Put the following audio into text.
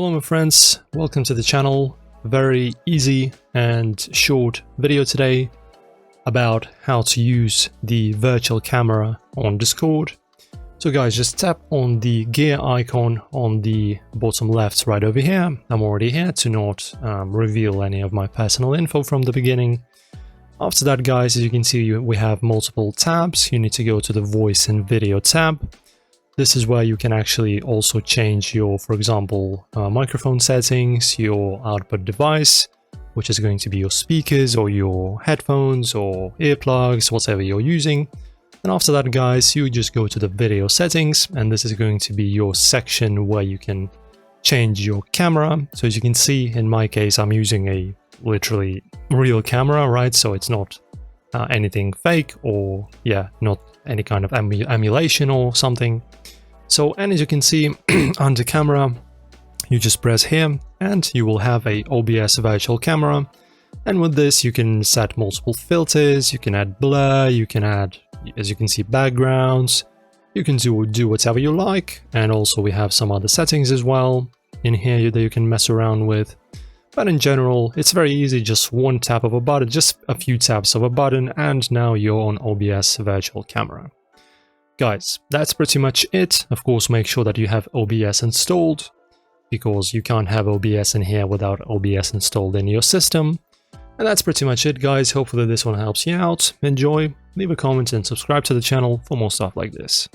Hello my friends, welcome to the channel. Very easy and short video today about how to use the virtual camera on Discord. So guys, just tap on the gear icon on the bottom left right over here. I'm already here to not reveal any of my personal info from the beginning. After that guys, as you can see, we have multiple tabs. You need to go to the voice and video tab. This is where you can actually also change your, for example, microphone settings, your output device, which is going to be your speakers or your headphones or earplugs, whatever you're using. And after that guys, you just go to the video settings, and this is going to be your section where you can change your camera. So as you can see, in my case, I'm using a literally real camera, right? So it's not anything fake or not any kind of emulation or something. So, and as you can see under camera, you just press here and you will have a OBS virtual camera. And with this, you can set multiple filters, you can add blur, you can add, as you can see, backgrounds, you can do whatever you like. And also we have some other settings as well in here that you can mess around with. But in general, it's very easy, just one tap of a button, just a few taps of a button, and now you're on OBS virtual camera. Guys, that's pretty much it. Of course, make sure that you have OBS installed, because you can't have OBS in here without OBS installed in your system. And that's pretty much it, guys. Hopefully this one helps you out. Enjoy, leave a comment and subscribe to the channel for more stuff like this.